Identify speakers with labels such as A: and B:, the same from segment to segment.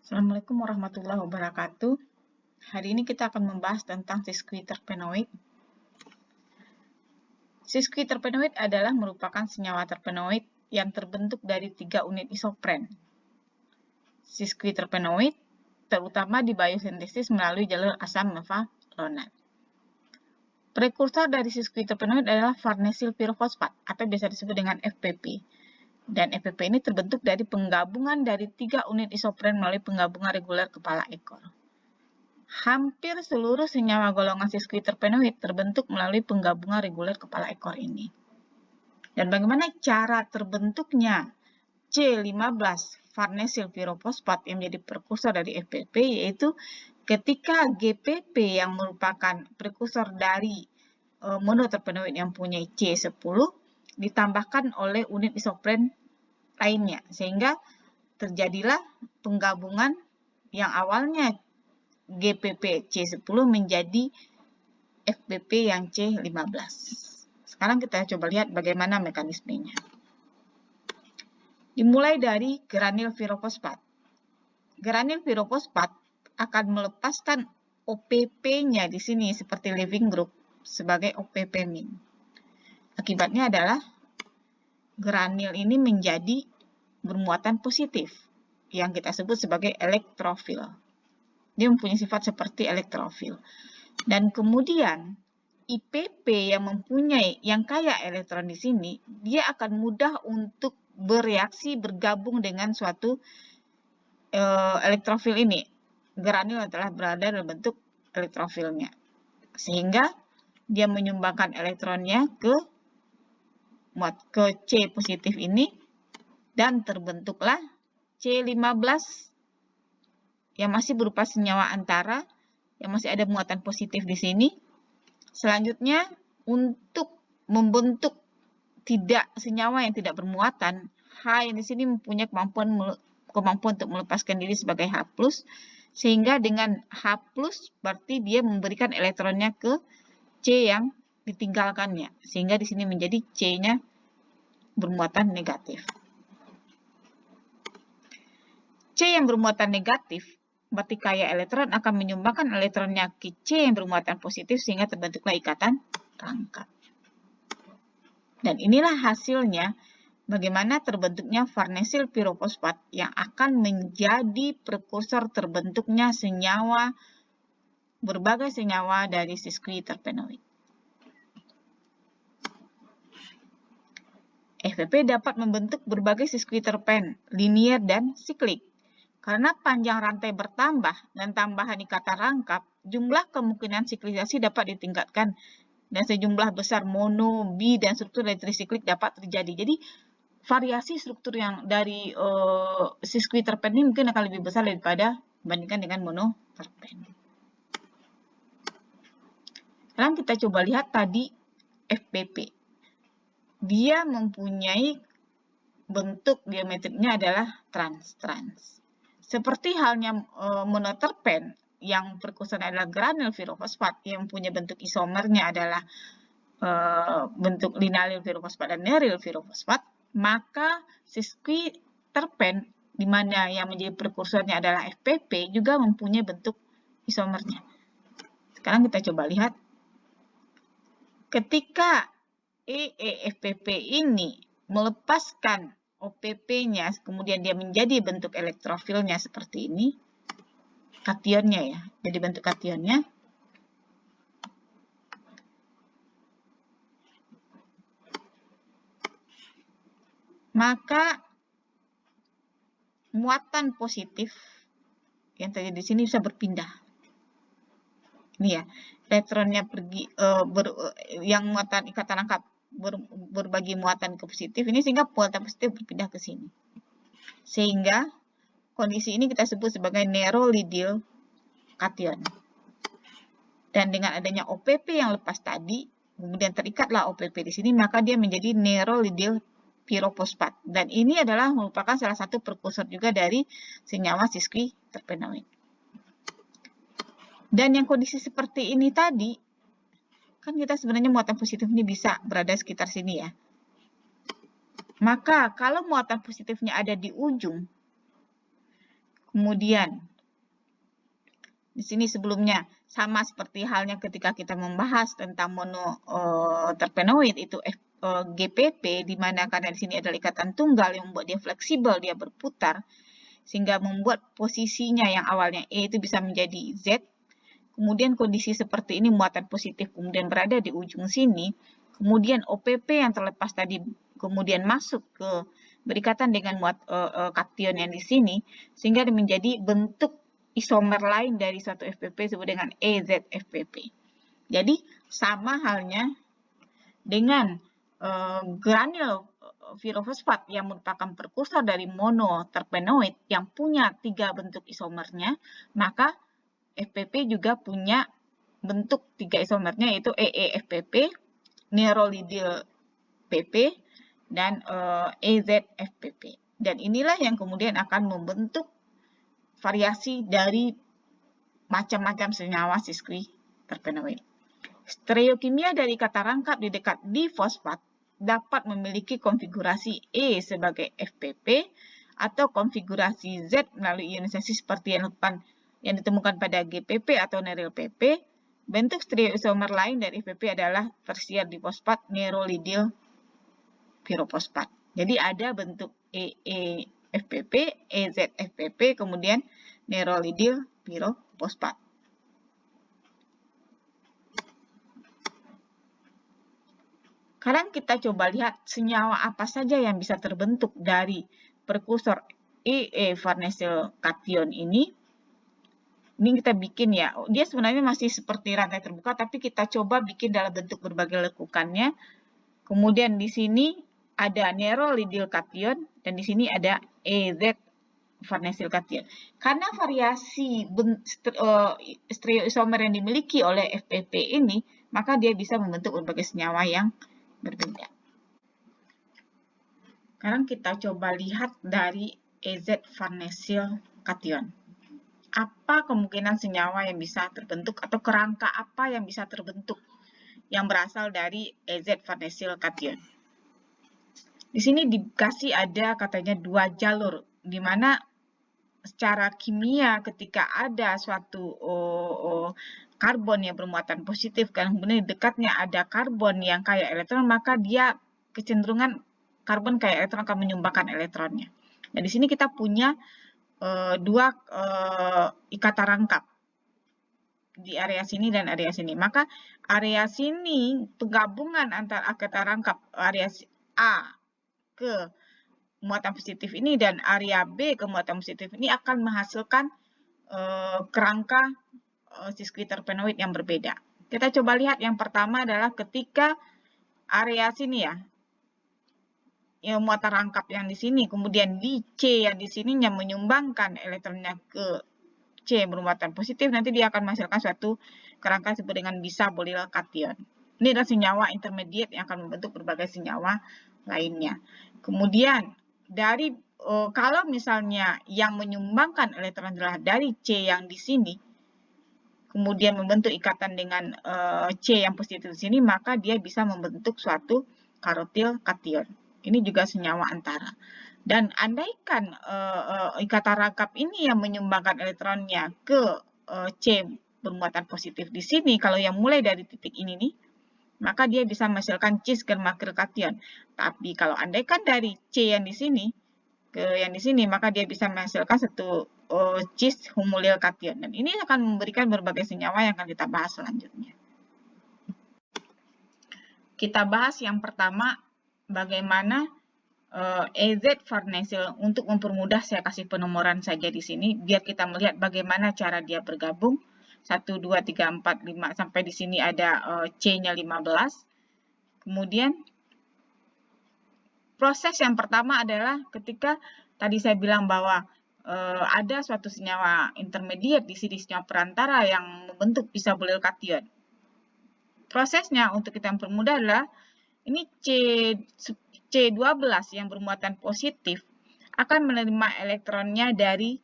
A: Assalamualaikum warahmatullahi wabarakatuh. Hari ini kita akan membahas tentang sesquiterpenoid. Sesquiterpenoid adalah merupakan senyawa terpenoid yang terbentuk dari 3 unit isopren. Sesquiterpenoid terutama di biosintesis melalui jalur asam mevalonat. Prekursor dari sesquiterpenoid adalah farnesyl pirofosfat atau biasa disebut dengan FPP. Dan FPP ini terbentuk dari penggabungan dari 3 unit isopren melalui penggabungan reguler kepala ekor. Hampir seluruh senyawa golongan sesquiterpenoid terbentuk melalui penggabungan reguler kepala ekor ini. Dan bagaimana cara terbentuknya C15 farnesyl pirofosfat yang menjadi prekursor dari FPP, yaitu ketika GPP yang merupakan prekursor dari monoterpenoid yang punya C10 ditambahkan oleh unit isopren lainnya, sehingga terjadilah penggabungan yang awalnya GPP C10 menjadi FPP yang C15. Sekarang kita coba lihat bagaimana mekanismenya. Dimulai dari granil pirofosfat. Granil pirofosfat akan melepaskan OPP-nya di sini seperti leaving group sebagai OPP-min. Akibatnya adalah granil ini menjadi bermuatan positif yang kita sebut sebagai elektrofil. Dia mempunyai sifat seperti elektrofil. Dan kemudian IPP yang kaya elektron di sini, dia akan mudah untuk bereaksi bergabung dengan suatu elektrofil ini. Granil telah berada dalam bentuk elektrofilnya. Sehingga dia menyumbangkan elektronnya ke C positif ini dan terbentuklah C15 yang masih berupa senyawa antara, yang masih ada muatan positif di sini. Selanjutnya, untuk membentuk senyawa yang tidak bermuatan, H yang di sini mempunyai kemampuan untuk melepaskan diri sebagai H+, sehingga dengan H+, berarti dia memberikan elektronnya ke C yang ditinggalkannya, sehingga di sini menjadi C-nya bermuatan negatif. C yang bermuatan negatif berarti kaya elektron akan menyumbangkan elektronnya ke C yang bermuatan positif sehingga terbentuklah ikatan rangkap. Dan inilah hasilnya bagaimana terbentuknya farnesyl pirofosfat yang akan menjadi prekursor terbentuknya berbagai senyawa dari sesquiterpenoid. FPP dapat membentuk berbagai sesquiterpen linier dan siklik. Karena panjang rantai bertambah dan tambahan ikatan rangkap, jumlah kemungkinan siklisasi dapat ditingkatkan dan sejumlah besar mono, bi, dan struktur dari trisiklik dapat terjadi. Jadi variasi struktur yang dari sesquiterpen ini mungkin akan lebih besar dibandingkan dengan monoterpen. Sekarang kita coba lihat tadi FPP. Dia mempunyai bentuk geometriknya adalah trans-trans. Seperti halnya monoterpen yang prekursornya adalah granil pirofosfat yang punya bentuk isomernya adalah bentuk linalyl pirofosfat dan neryl pirofosfat, maka sesquiterpen di mana yang menjadi prekursornya adalah FPP juga mempunyai bentuk isomernya. Sekarang kita coba lihat. Ketika EEFPP ini melepaskan OPP-nya, kemudian dia menjadi bentuk elektrofilnya seperti ini, kationnya ya, jadi bentuk kationnya. Maka muatan positif yang terjadi di sini bisa berpindah. Ini ya, elektronnya pergi yang muatan ikatan rangkap berbagi muatan ke positif ini sehingga muatan positif berpindah ke sini. Sehingga kondisi ini kita sebut sebagai nerolydyl cation. Dan dengan adanya OPP yang lepas tadi, kemudian terikatlah OPP di sini, maka dia menjadi nerolydyl pirofosfat. Dan ini adalah merupakan salah satu prekursor juga dari senyawa sesquiterpenoid. Dan yang kondisi seperti ini tadi, kan kita sebenarnya muatan positif ini bisa berada sekitar sini ya. Maka kalau muatan positifnya ada di ujung, Kemudian di sini sebelumnya sama seperti halnya ketika kita membahas tentang monoterpenoid itu GPP, di mana karena di sini adalah ikatan tunggal yang membuat dia fleksibel, dia berputar, sehingga membuat posisinya yang awalnya E itu bisa menjadi Z. Kemudian kondisi seperti ini muatan positif kemudian berada di ujung sini, kemudian OPP yang terlepas tadi kemudian masuk ke berikatan dengan kation yang di sini, sehingga menjadi bentuk isomer lain dari suatu FPP disebut dengan EZFPP. Jadi sama halnya dengan granul pirofosfat yang merupakan prekursor dari monoterpenoid yang punya 3 bentuk isomernya, maka FPP juga punya bentuk 3 isomernya yaitu EEFPP, nerolidil PP, dan EZFPP. Dan inilah yang kemudian akan membentuk variasi dari macam-macam senyawa sesquiterpenoid. Stereokimia dari kata rangkap di dekat difosfat dapat memiliki konfigurasi E sebagai FPP atau konfigurasi Z melalui ionisasi seperti yang ditemukan pada GPP atau neryl PP. Bentuk stereoisomer lain dari FPP adalah tersier difosfat nerolidil pirofosfat. Jadi ada bentuk EEFPP, EZFPP, kemudian nerolidil pirofosfat. Sekarang kita coba lihat senyawa apa saja yang bisa terbentuk dari prekursor farnesyl cation ini. Ini kita bikin ya, dia sebenarnya masih seperti rantai terbuka, tapi kita coba bikin dalam bentuk berbagai lekukannya. Kemudian di sini ada nerolidil cation, dan di sini ada EZ farnesyl cation. Karena variasi stereoisomer yang dimiliki oleh FPP ini, maka dia bisa membentuk berbagai senyawa yang berbeda. Sekarang kita coba lihat dari EZ farnesyl cation. Apa kemungkinan senyawa yang bisa terbentuk atau kerangka apa yang bisa terbentuk yang berasal dari EZ farnesyl cation? Di sini dikasih ada katanya 2 jalur, di mana secara kimia ketika ada suatu karbon yang bermuatan positif kan kemudian di dekatnya ada karbon yang kaya elektron, maka dia kecenderungan karbon kaya elektron akan menyumbangkan elektronnya. Nah, di sini kita punya 2 ikatan rangkap di area sini dan area sini. Maka area sini penggabungan antara ikatan rangkap area A ke muatan positif ini dan area B ke muatan positif ini akan menghasilkan kerangka sesquiterpenoid yang berbeda. Kita coba lihat yang pertama adalah ketika area sini ya, muatan rangkap yang di sini, kemudian di C yang di sininya menyumbangkan elektronnya ke C bermuatan positif, nanti dia akan menghasilkan suatu kerangka disebut dengan bisabolil cation. Ini adalah senyawa intermediate yang akan membentuk berbagai senyawa lainnya. Kemudian dari kalau misalnya yang menyumbangkan elektron adalah dari C yang di sini, kemudian membentuk ikatan dengan C yang positif di sini, maka dia bisa membentuk suatu karotil cation. Ini juga senyawa antara. Dan andaikan ikatan rangkap ini yang menyumbangkan elektronnya ke C bermuatan positif di sini, kalau yang mulai dari titik ini nih, maka dia bisa menghasilkan cis germakil cation. Tapi kalau andaikan dari C yang di sini ke yang di sini, maka dia bisa menghasilkan satu cis humulil cation. Dan ini akan memberikan berbagai senyawa yang akan kita bahas selanjutnya. Kita bahas yang pertama, bagaimana EZ farnesyl. Untuk mempermudah saya kasih penomoran saja di sini, biar kita melihat bagaimana cara dia bergabung. 1, 2, 3, 4, 5, sampai di sini ada C-nya 15. Kemudian proses yang pertama adalah ketika tadi saya bilang bahwa ada suatu senyawa intermediate di sini, senyawa perantara yang membentuk bisabolil cation. Prosesnya untuk kita mempermudah adalah ini C12 yang bermuatan positif akan menerima elektronnya dari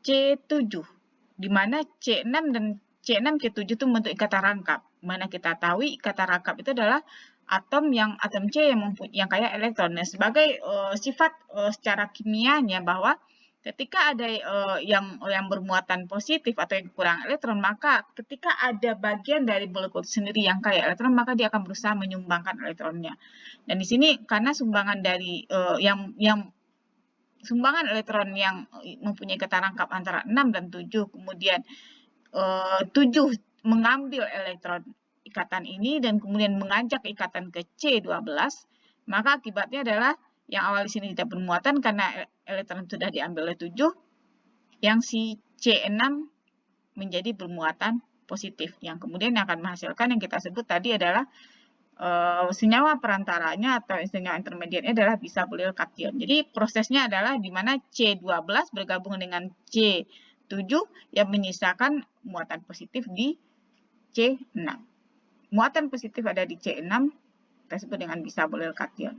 A: C7, di mana C6 dan C6 C7 itu membentuk ikatan rangkap. Mana kita tahu ikatan rangkap itu adalah atom C yang kaya elektron. Nah, sebagai sifat secara kimianya bahwa Ketika ada yang bermuatan positif atau yang kekurangan elektron, maka ketika ada bagian dari molekul sendiri yang kaya elektron, maka dia akan berusaha menyumbangkan elektronnya. Dan di sini karena sumbangan dari sumbangan elektron yang mempunyai ikatan rangkap antara 6 dan 7, kemudian 7 mengambil elektron ikatan ini dan kemudian mengajak ikatan ke C12, maka akibatnya adalah yang awal di sini tidak bermuatan karena elektron sudah diambil oleh 7, yang si C6 menjadi bermuatan positif, yang kemudian akan menghasilkan yang kita sebut tadi adalah senyawa perantaranya atau senyawa intermediatnya adalah bisabolil kation. Jadi prosesnya adalah di mana C12 bergabung dengan C7 yang menyisakan muatan positif di C6. Muatan positif ada di C6, kita sebut dengan bisabolil kation.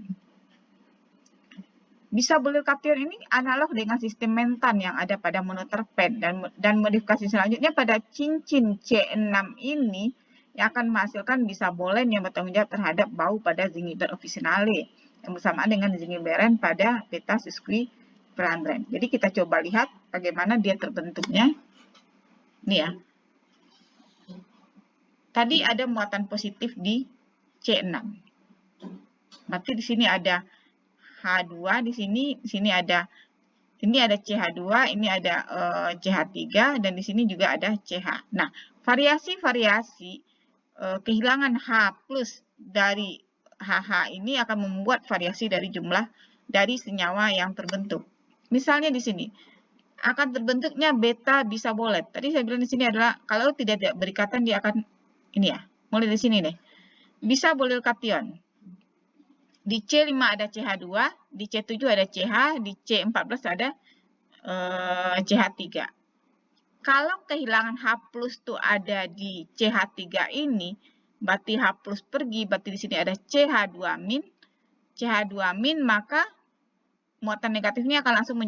A: Bisabolil kation ini analog dengan sistem mentan yang ada pada monoterpen dan modifikasi selanjutnya pada cincin C6 ini yang akan menghasilkan bisabolen yang bertanggung jawab terhadap bau pada zingiber officinale yang bersamaan dengan zingiberen pada beta sesquipyrandan. Jadi kita coba lihat bagaimana dia terbentuknya. Ini ya. Tadi ada muatan positif di C6. Berarti di sini ada H2, di sini ada CH2, ini ada CH3 dan di sini juga ada CH. Nah, variasi-variasi kehilangan H plus dari HH ini akan membuat variasi dari jumlah dari senyawa yang terbentuk. Misalnya di sini akan terbentuknya beta bisabolet. Tadi saya bilang di sini adalah kalau tidak berikatan dia akan ini ya. Mulai di sini nih. Bisabolil kation. Di C5 ada CH2, di C7 ada CH, di C14 ada CH3. Kalau kehilangan H plus itu ada di CH3 ini, berarti H plus pergi, berarti di sini ada CH2-, maka muatan negatifnya akan langsung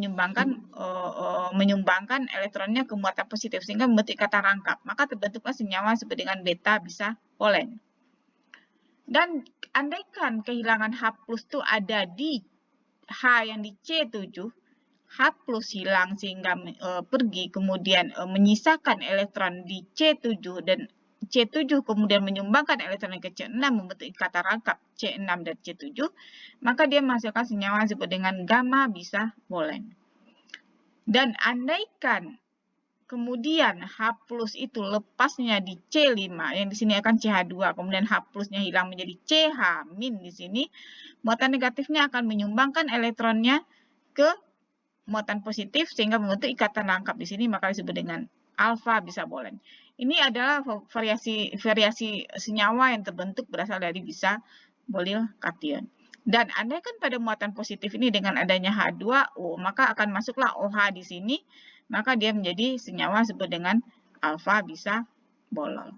A: menyumbangkan elektronnya ke muatan positif, sehingga membentuk ikatan rangkap. Maka terbentuklah senyawa disebut dengan beta bisabolen. Dan andaikan kehilangan H plus itu ada di H yang di C7, H plus hilang sehingga pergi, kemudian menyisakan elektron di C7 dan C7 kemudian menyumbangkan elektron ke C6 membentuk ikatan rangkap C6 dan C7, maka dia menghasilkan senyawa disebut dengan gamma bisabolen. Dan andaikan kemudian H plus itu lepasnya di C5, yang di sini akan CH2, kemudian H plusnya hilang menjadi CH- di sini, muatan negatifnya akan menyumbangkan elektronnya ke muatan positif sehingga membentuk ikatan rangkap di sini, maka disebut dengan alfa bisabolen. Ini adalah variasi senyawa yang terbentuk berasal dari bisabolil kation. Dan andaikan pada muatan positif ini dengan adanya H2O, maka akan masuklah OH di sini, maka dia menjadi senyawa disebut dengan alfa bisabolol.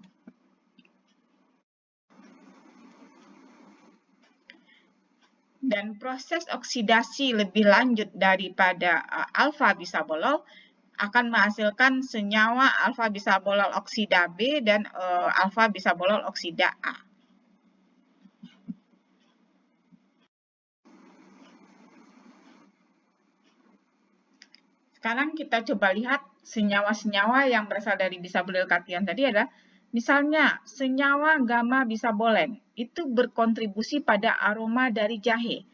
A: Dan proses oksidasi lebih lanjut daripada alfa bisabolol akan menghasilkan senyawa alfa bisabolol oksida B dan alfa bisabolol oksida A. Sekarang kita coba lihat senyawa-senyawa yang berasal dari bisabolil kation tadi adalah misalnya senyawa gamma bisabolen itu berkontribusi pada aroma dari jahe,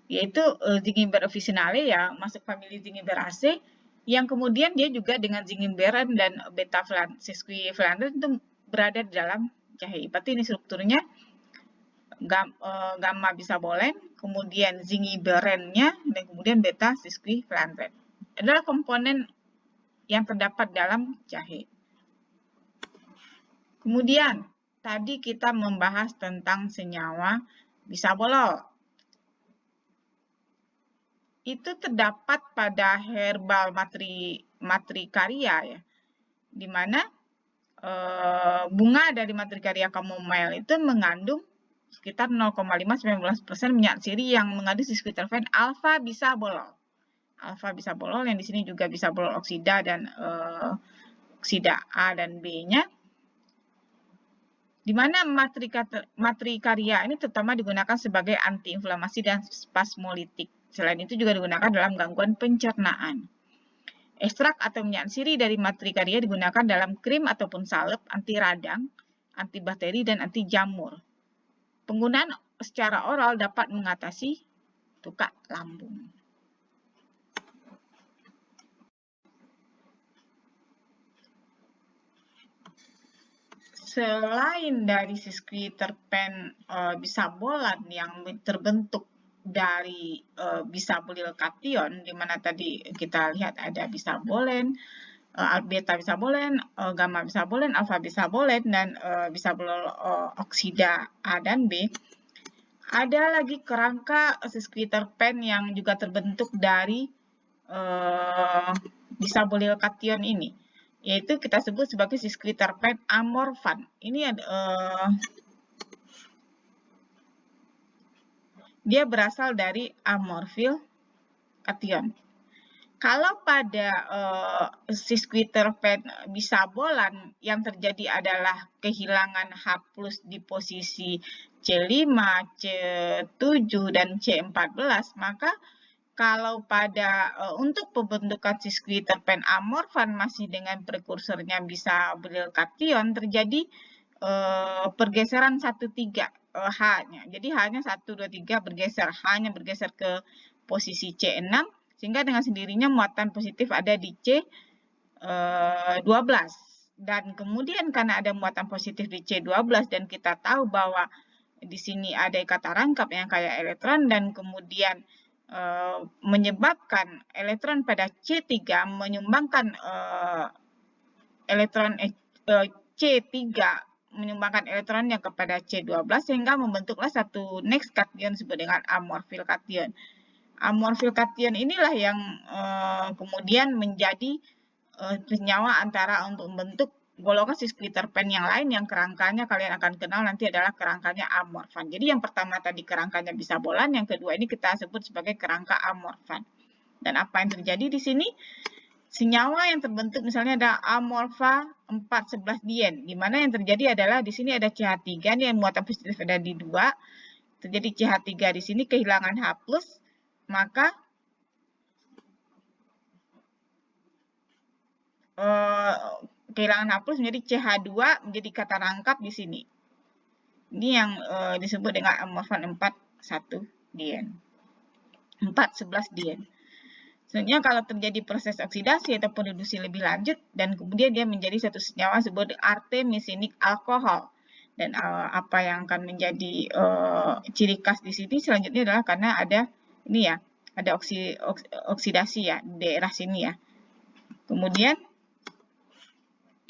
A: yaitu zingiber officinale ya, masuk famili zingiberaceae, yang kemudian dia juga dengan zingiberen dan beta sesquipyrandan itu berada di dalam jahe. Berarti ini strukturnya gamma bisabolen, kemudian zingiberennya, dan kemudian beta sesquipyrandan. Adalah komponen yang terdapat dalam jahe. Kemudian, tadi kita membahas tentang senyawa bisabolol. Itu terdapat pada herbal matricaria ya, di mana bunga dari matricaria chamomile itu mengandung sekitar 0,5–19% minyak sirih yang mengandung sesquiterpen alfa bisabolol. Alfa bisabolol yang di sini juga bisabolol oksida dan oksida A dan B-nya. Di mana matricaria ini terutama digunakan sebagai antiinflamasi dan spasmolitik. Selain itu juga digunakan dalam gangguan pencernaan. Ekstrak atau minyak sirih dari matrikaria digunakan dalam krim ataupun salep anti radang, anti bakteri, dan anti jamur. Penggunaan secara oral dapat mengatasi luka lambung. Selain dari sesquiterpen bisabolan yang terbentuk dari bisabolil kation, di mana tadi kita lihat ada bisabolen, beta bisabolen, gamma bisabolen, alfa bisabolen, dan bisabolol oksida A dan B. Ada lagi kerangka sesquiterpen yang juga terbentuk dari bisabolil kation ini, yaitu kita sebut sebagai sesquiterpen amorfan. Ini dia berasal dari amorfil kation. Kalau pada sesquiterpen bisabolan yang terjadi adalah kehilangan H+ di posisi C5, C7, dan C14, maka kalau pada untuk pembentukan sesquiterpen amorfan masih dengan prekursornya bisabolil kation, terjadi pergeseran 1,3 H-nya. Jadi H-nya 1, 2, 3 bergeser, H-nya bergeser ke posisi C6, sehingga dengan sendirinya muatan positif ada di C12. Dan kemudian karena ada muatan positif di C12 dan kita tahu bahwa di sini ada ikatan rangkap yang kaya elektron dan kemudian menyebabkan elektron pada C3 menyumbangkan elektron C3 menyumbangkan elektronnya kepada C12 sehingga membentuklah satu next cation disebut dengan amorfil cation. Amorfil cation inilah yang kemudian menjadi senyawa antara untuk membentuk golongan sesquiterpen yang lain yang kerangkanya kalian akan kenal nanti adalah kerangkanya amorfan. Jadi yang pertama tadi kerangkanya bisabolan, yang kedua ini kita sebut sebagai kerangka amorfan. Dan apa yang terjadi di sini? Senyawa yang terbentuk misalnya ada amorfa 4,11 dien, di mana yang terjadi adalah di sini ada CH3 yang muatan positif ada di 2, terjadi CH3 di sini kehilangan H+, maka kehilangan H+ menjadi CH2 menjadi kata rangkap di sini. Ini yang disebut dengan amorfan 4,11 dien. 4,11 dien. Sebenarnya kalau terjadi proses oksidasi atau reduksi lebih lanjut dan kemudian dia menjadi satu senyawa disebut artemisinic alkohol. Dan apa yang akan menjadi ciri khas di sini selanjutnya adalah karena ada ini ya, ada oksidasi ya di daerah sini ya. Kemudian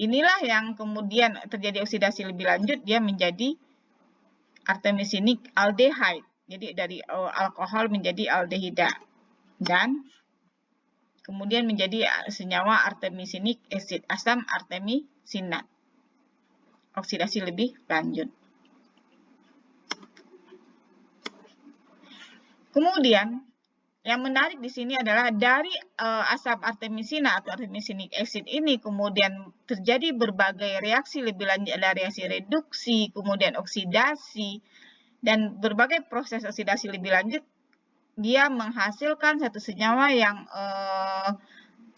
A: inilah yang kemudian terjadi oksidasi lebih lanjut, dia menjadi artemisinic aldehyde. Jadi dari alkohol menjadi aldehida. Dan kemudian menjadi senyawa artemisinic acid, asam artemisinat. Oksidasi lebih lanjut. Kemudian yang menarik di sini adalah dari asam artemisina atau artemisinic acid ini kemudian terjadi berbagai reaksi lebih lanjut, ada reaksi reduksi, kemudian oksidasi, dan berbagai proses oksidasi lebih lanjut, dia menghasilkan satu senyawa yang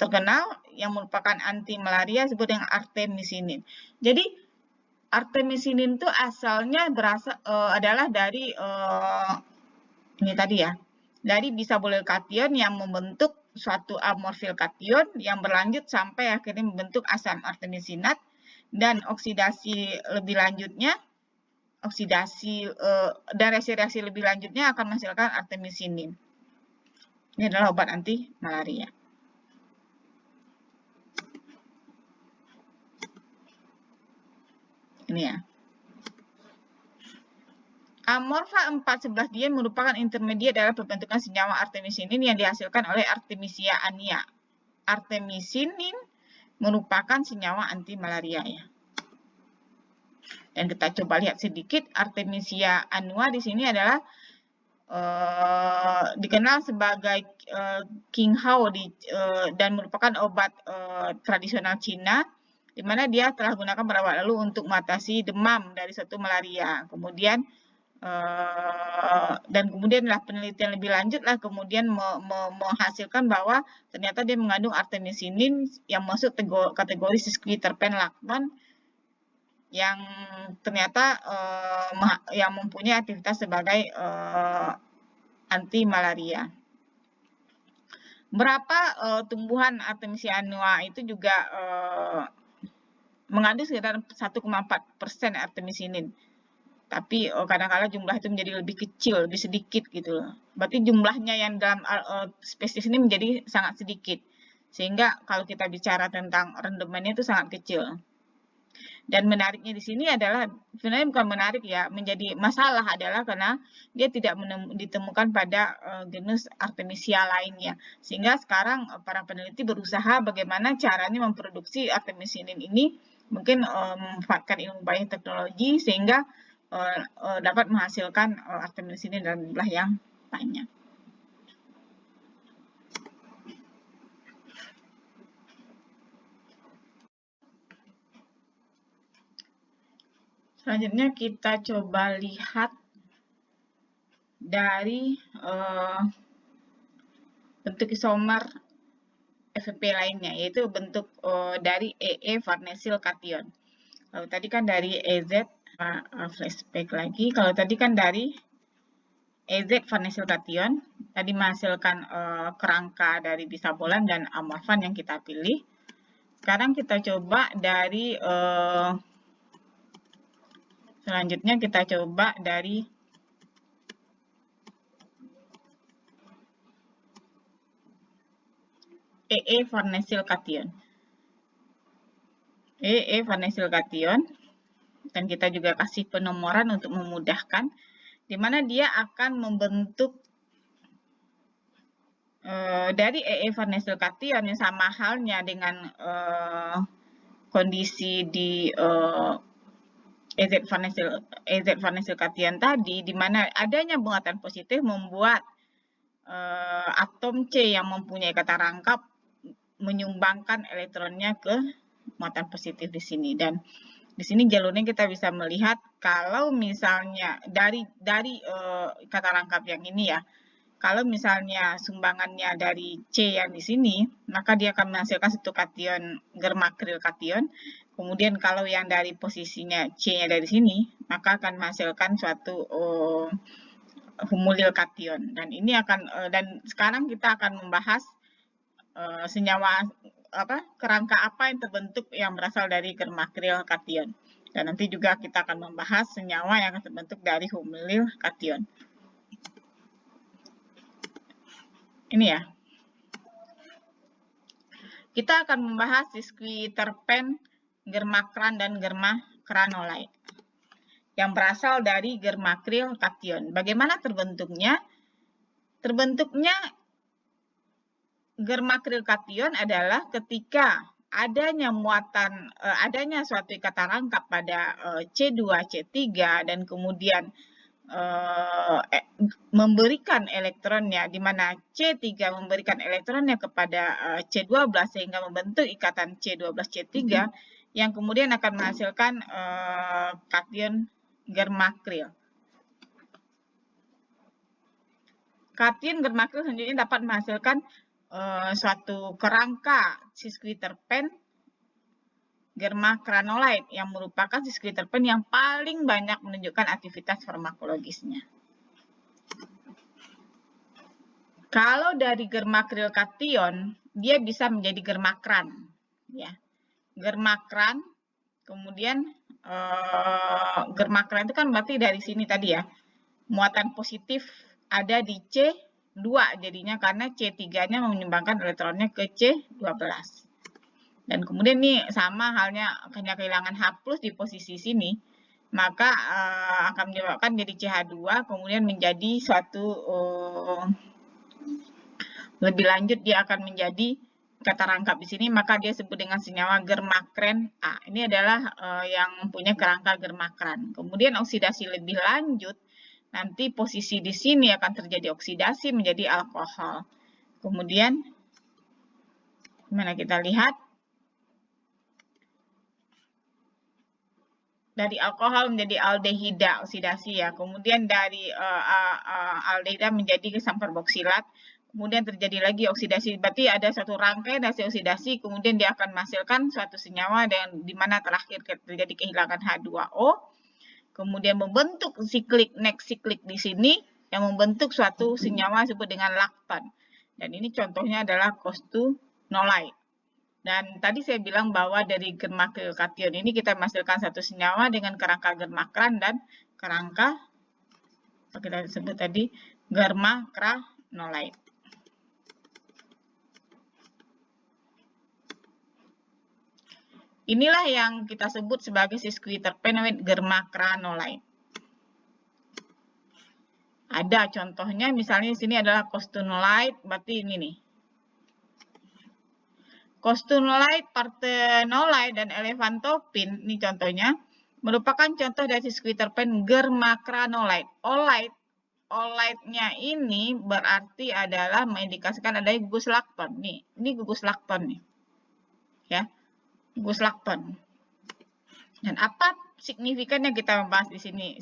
A: terkenal yang merupakan anti malaria disebut dengan artemisinin. Jadi artemisinin itu asalnya adalah dari ini tadi ya, dari bisabolil kation yang membentuk suatu amorfil kation yang berlanjut sampai akhirnya membentuk asam artemisinat, dan oksidasi lebih lanjutnya, dan reaksi-reaksi lebih lanjutnya akan menghasilkan artemisinin. Ini adalah obat anti malaria. Ini ya. Amorfa 4,11 dien merupakan intermediat dalam pembentukan senyawa artemisinin yang dihasilkan oleh Artemisia annua. Artemisinin merupakan senyawa anti malaria ya. Dan kita coba lihat sedikit, Artemisia annua di sini adalah dikenal sebagai Qinghao dan merupakan obat tradisional Cina, di mana dia telah gunakan beberapa lalu untuk mengatasi demam dari suatu malaria. Kemudian Dan kemudian penelitian lebih lanjut kemudian menghasilkan bahwa ternyata dia mengandung artemisinin yang masuk kategori sesquiterpen lakton yang ternyata yang mempunyai aktivitas sebagai anti malaria. Berapa tumbuhan Artemisia annua itu juga mengandung sekitar 1,4% artemisinin. Tapi kadang-kadang jumlah itu menjadi lebih kecil, lebih sedikit gitu loh. Berarti jumlahnya yang dalam spesies ini menjadi sangat sedikit. Sehingga kalau kita bicara tentang rendemennya itu sangat kecil. Dan menariknya di sini adalah, sebenarnya bukan menarik ya, menjadi masalah adalah karena dia tidak ditemukan pada genus Artemisia lainnya. Sehingga sekarang para peneliti berusaha bagaimana caranya memproduksi artemisinin ini, mungkin memanfaatkan ilmu bioteknologi sehingga dapat menghasilkan artemisinin dalam jumlah yang banyak. Selanjutnya kita coba lihat dari bentuk isomer FP lainnya, yaitu bentuk dari EE farnesyl kation. Kalau tadi kan dari EZ, flashback lagi. Kalau tadi kan dari EZ farnesyl kation, tadi menghasilkan kerangka dari bisabolan dan amorfan yang kita pilih. Sekarang kita coba dari selanjutnya kita coba dari EE farnesyl kation. EE farnesyl kation, dan kita juga kasih penomoran untuk memudahkan, di mana dia akan membentuk dari EE farnesyl kation yang sama halnya dengan kondisi di EZ farnesyl kation tadi, di mana adanya muatan positif membuat atom C yang mempunyai kata rangkap menyumbangkan elektronnya ke muatan positif di sini. Dan di sini jalurnya kita bisa melihat kalau misalnya dari kata rangkap yang ini ya, kalau misalnya sumbangannya dari C yang di sini, maka dia akan menghasilkan satu kation germakril kation. Kemudian kalau yang dari posisinya C-nya dari sini, maka akan menghasilkan suatu humulil kation. Dan ini akan dan sekarang kita akan membahas senyawa kerangka apa yang terbentuk yang berasal dari germakril kation. Dan nanti juga kita akan membahas senyawa yang akan terbentuk dari humulil kation. Ini ya. Kita akan membahas sesquiterpen, germakran, dan germakranolite yang berasal dari germakril kation. Bagaimana terbentuknya? Terbentuknya germakril kation adalah ketika adanya muatan, adanya suatu ikatan rangkap pada C2, C3, dan kemudian memberikan elektronnya, di mana C3 memberikan elektronnya kepada C12 sehingga membentuk ikatan C12C3 yang kemudian akan menghasilkan kation germakril. Kation germakril selanjutnya dapat menghasilkan suatu kerangka sesquiterpen germakranolite yang merupakan sesquiterpen yang paling banyak menunjukkan aktivitas farmakologisnya. Kalau dari germakril kation, dia bisa menjadi germakran, ya. Germakran, kemudian germakran itu kan berarti dari sini tadi ya, muatan positif ada di C2 jadinya karena C3-nya menyumbangkan elektronnya ke C12. Dan kemudian nih sama halnya hanya kehilangan H+ di posisi sini, maka akan menyebabkan jadi CH2, kemudian menjadi suatu lebih lanjut dia akan menjadi kata rangkap di sini, maka dia disebut dengan senyawa germakran A. Ini adalah yang mempunyai kerangka germakran. Kemudian oksidasi lebih lanjut, nanti posisi di sini akan terjadi oksidasi menjadi alkohol. Kemudian, mana kita lihat? dari alkohol menjadi aldehida oksidasi ya. Kemudian dari aldehida menjadi asam karboksilat. Kemudian terjadi lagi oksidasi. Berarti ada satu rangkaian dari oksidasi, kemudian dia akan menghasilkan suatu senyawa dan di mana terakhir terjadi kehilangan H2O. Kemudian membentuk siklik next siklik di sini yang membentuk suatu senyawa disebut dengan lakton. Dan ini contohnya adalah kostanolide. Dan tadi saya bilang bahwa dari germakril-kation ini kita menghasilkan satu senyawa dengan kerangka germakran dan kerangka kita sebut tadi germakranolide. Inilah yang kita sebut sebagai sesquiterpenoid germakranolide. Ada contohnya, misalnya di sini adalah kostanolide, berarti ini nih. Kostanolide, partenolide, dan elefantopin, ini contohnya, merupakan contoh dari sesquiterpen germakranolide. Olide-nya ini berarti adalah mengindikasikan adanya gugus lakton. Nih, ini gugus lakton nih. Ya. Gugus lakton. Dan apa signifikannya kita membahas di sini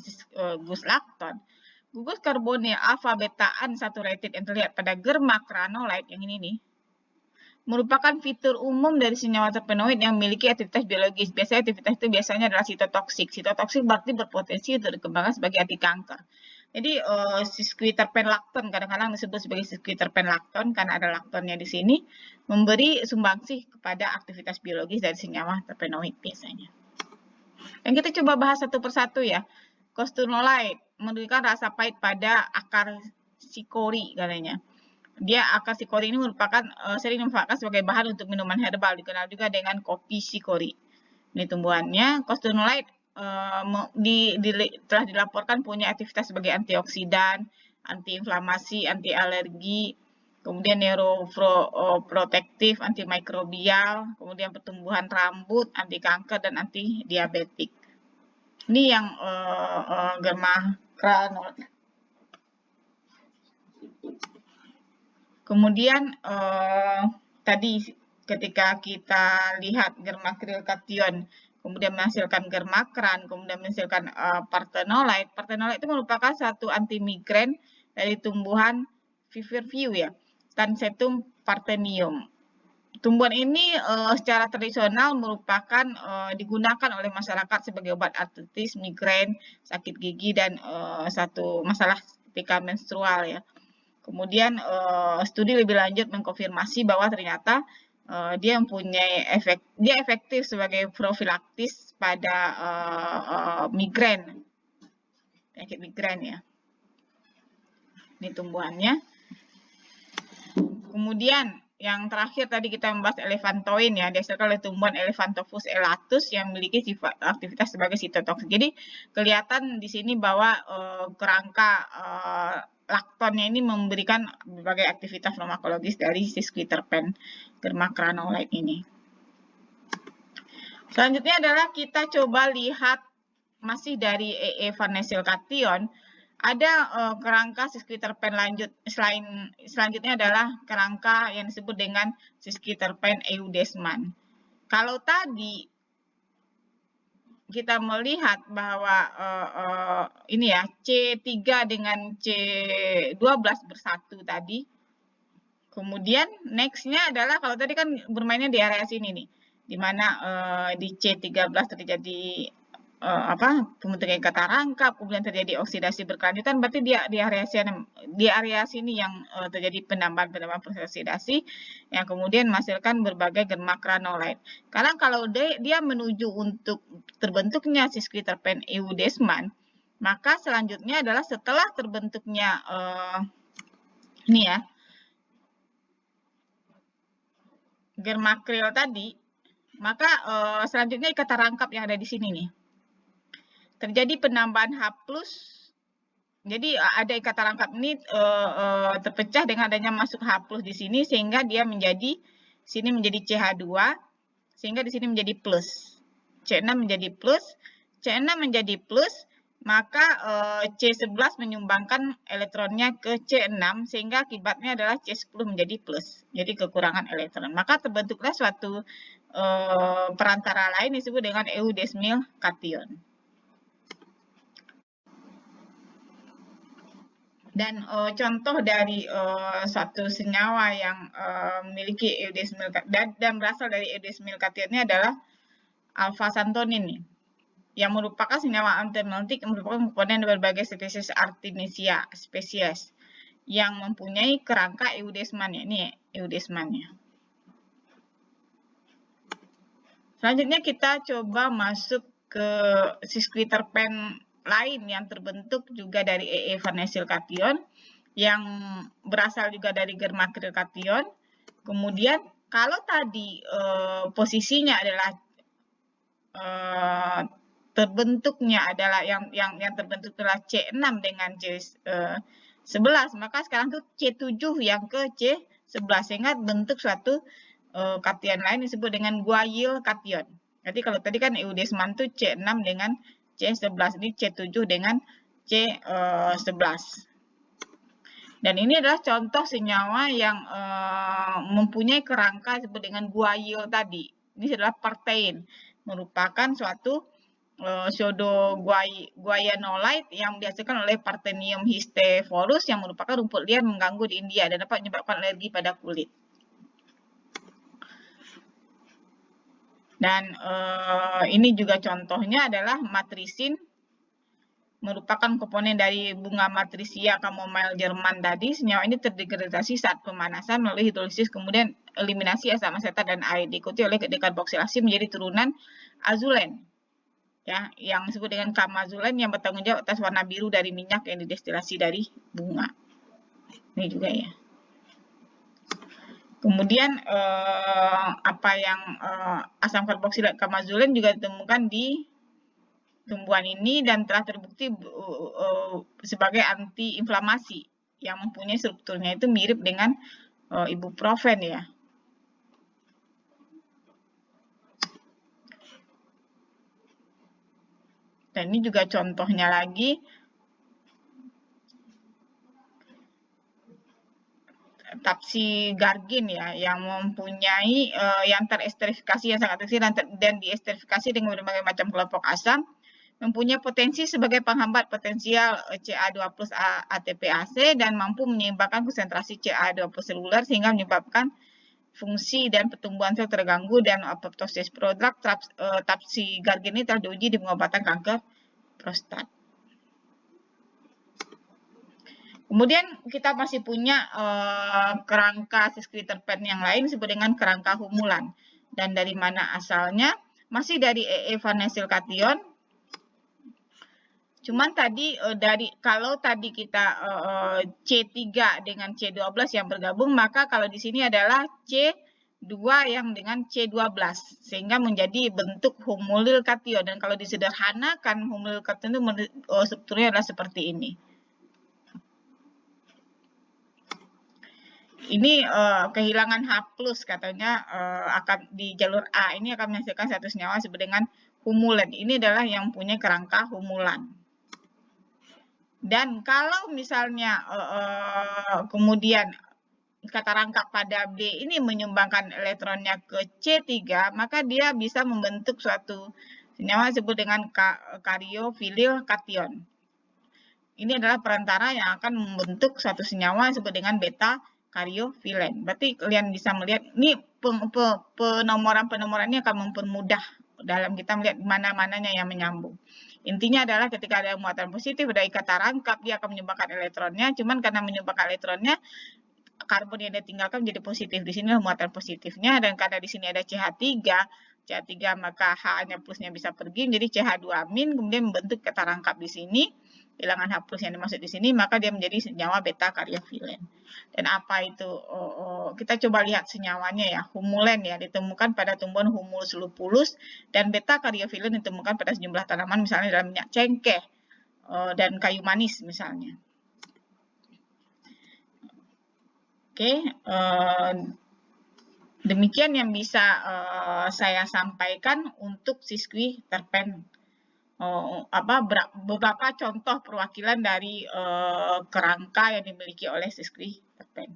A: gugus lakton? Gugus karbonil alfa beta unsaturated yang terlihat pada germakranolide yang ini nih merupakan fitur umum dari senyawa terpenoid yang memiliki aktivitas biologis. Biasanya aktivitas itu biasanya adalah sitotoksik. Sitotoksik berarti berpotensi untuk dikembangkan sebagai anti kanker. Jadi sesquiterpen lakton kadang-kadang disebut sebagai sesquiterpen lakton karena ada laktonnya di sini, memberi sumbangsih kepada aktivitas biologis dari senyawa terpenoid biasanya. Dan kita coba bahas satu persatu ya. Kostanolide menunjukkan rasa pahit pada akar sikori katanya. Akar sikori ini merupakan sering dimanfaatkan sebagai bahan untuk minuman herbal, dikenal juga dengan kopi sikori. Ini tumbuhannya. Kostanolide telah dilaporkan punya aktivitas sebagai antioksidan, antiinflamasi, anti alergi, kemudian neuroprotektif, antimikrobial, kemudian pertumbuhan rambut, anti kanker, dan anti diabetik. Ini yang germakranolide. Kemudian tadi ketika kita lihat germakril-kation kemudian menghasilkan germakran, kemudian menghasilkan partenolide. Partenolide itu merupakan satu anti migren dari tumbuhan Viverview ya, Tansetum parthenium. Tumbuhan ini secara tradisional merupakan digunakan oleh masyarakat sebagai obat artritis, migren, sakit gigi, dan satu masalah ketika menstrual ya. Kemudian studi lebih lanjut mengkonfirmasi bahwa ternyata dia mempunyai dia efektif sebagai profilaktis pada migren, penyakit migren ya. Ini tumbuhannya. Kemudian yang terakhir tadi kita membahas elephantoin ya, dihasilkan oleh tumbuhan Elephantophus elatus yang memiliki sifat aktivitas sebagai sitotoksik. Jadi kelihatan di sini bahwa kerangka laktonnya ini memberikan berbagai aktivitas farmakologis dari sesquiterpen germakranolide ini. Selanjutnya adalah kita coba lihat masih dari farnesylcation. Ada kerangka sesquiterpen lanjut selanjutnya adalah kerangka yang disebut dengan sesquiterpen eudesman. Kalau tadi kita melihat bahwa ini ya C3 dengan C12 bersatu tadi. Kemudian next-nya adalah kalau tadi kan bermainnya di area sini nih, di mana di C13 terjadi pembentukan kata rangkap, kemudian terjadi oksidasi berkelanjutan, berarti di area sini yang terjadi penambahan proses oksidasi yang kemudian menghasilkan berbagai germakranolide. Karena kalau dia menuju untuk terbentuknya sesquiterpen eudesman, maka selanjutnya adalah setelah terbentuknya ini ya germakril tadi, maka selanjutnya kata rangkap yang ada di sini nih. Terjadi penambahan H+, jadi ada ikatan rangkap ini terpecah dengan adanya masuk H+ di sini sehingga dia menjadi sini menjadi CH2 sehingga di sini menjadi plus. C6 menjadi plus, C6 menjadi plus, maka C11 menyumbangkan elektronnya ke C6 sehingga akibatnya adalah C10 menjadi plus. Jadi kekurangan elektron. Maka terbentuklah suatu perantara lain disebut dengan eudesmyl cation. Dan contoh dari suatu senyawa yang memiliki eudesmyl dan berasal dari eudesmyl kationnya adalah alpha-santonin nih, yang merupakan senyawa antimeltik yang merupakan komponen berbagai spesies Artemisia spesies yang mempunyai kerangka eudesmannya. Ini eudesmannya. Selanjutnya kita coba masuk ke sesquiterpen lain yang terbentuk juga dari farnesyl kation yang berasal juga dari germakril kation. Kemudian kalau tadi posisinya adalah terbentuknya adalah yang terbentuk adalah C6 dengan C11, maka sekarang tuh C7 yang ke C11 sehingga bentuk suatu kation lain disebut dengan guanyl kation. Jadi kalau tadi kan eudesman tuh C6 dengan C11, ini C7 dengan C11. Dan ini adalah contoh senyawa yang mempunyai kerangka disebut dengan guanyl tadi. Ini adalah partein, merupakan suatu pseudoguyanolide yang dihasilkan oleh Parthenium histivorus yang merupakan rumput liar mengganggu di India dan dapat menyebabkan alergi pada kulit. Dan ini juga contohnya adalah matrisin, merupakan komponen dari bunga Matrisia chamomile Jerman tadi. Senyawa ini terdegradasi saat pemanasan melalui hidrolisis, kemudian eliminasi asam asetat dan air, diikuti oleh dekarboksilasi menjadi turunan azulen, ya, yang disebut dengan kamazulen yang bertanggung jawab atas warna biru dari minyak yang didestilasi dari bunga. Ini juga ya. Kemudian asam karboksilat kamazulen juga ditemukan di tumbuhan ini dan telah terbukti sebagai antiinflamasi yang mempunyai strukturnya itu mirip dengan ibuprofen ya. Dan ini juga contohnya lagi tapsigargin ya, yang mempunyai yang teresterifikasi yang sangat kecil dan diesterifikasi dengan berbagai macam kelompok asam, mempunyai potensi sebagai penghambat potensial Ca2+ ATPase dan mampu menyeimbangkan konsentrasi Ca2+ seluler sehingga menyebabkan fungsi dan pertumbuhan sel terganggu dan apoptosis. Prodrug tapsigargin ini telah diuji di pengobatan kanker prostat. Kemudian kita masih punya kerangka sesquiterpen yang lain disebut dengan kerangka humulan. Dan dari mana asalnya? Masih dari farnesyl kation. Cuman tadi kalau tadi kita C3 dengan C12 yang bergabung, maka kalau di sini adalah C2 yang dengan C12 sehingga menjadi bentuk humulil kation. Dan kalau disederhanakan humulil kation itu strukturnya adalah seperti ini. Ini kehilangan H+ katanya akan di jalur A ini akan menghasilkan satu senyawa disebut dengan humulan. Ini adalah yang punya kerangka humulan. Dan kalau misalnya kemudian kata rangkap pada B ini menyumbangkan elektronnya ke C3, maka dia bisa membentuk suatu senyawa disebut dengan karyofilil kation. Ini adalah perantara yang akan membentuk suatu senyawa disebut dengan beta karyofilen. Berarti kalian bisa melihat ini penomoran ini akan mempermudah dalam kita melihat mana-mananya yang menyambung. Intinya adalah ketika ada muatan positif dari kata rangkap dia akan menyumbangkan elektronnya, cuman karena menyumbangkan elektronnya karbon yang ditinggalkan menjadi positif. Di sini muatan positifnya dan karena di sini ada CH3 maka H-nya plusnya bisa pergi menjadi CH2-, kemudian membentuk kata rangkap di sini. Hilangan H+ yang dimaksud di sini, maka dia menjadi senyawa beta karyofilen. Dan apa itu? Kita coba lihat senyawanya ya. Humulen ya, ditemukan pada tumbuhan Humulus lupulus dan beta karyofilen ditemukan pada sejumlah tanaman misalnya dalam minyak cengkeh dan kayu manis misalnya. Oke, demikian yang bisa saya sampaikan untuk sesquiterpen. Beberapa contoh perwakilan dari kerangka yang dimiliki oleh sesquiterpen.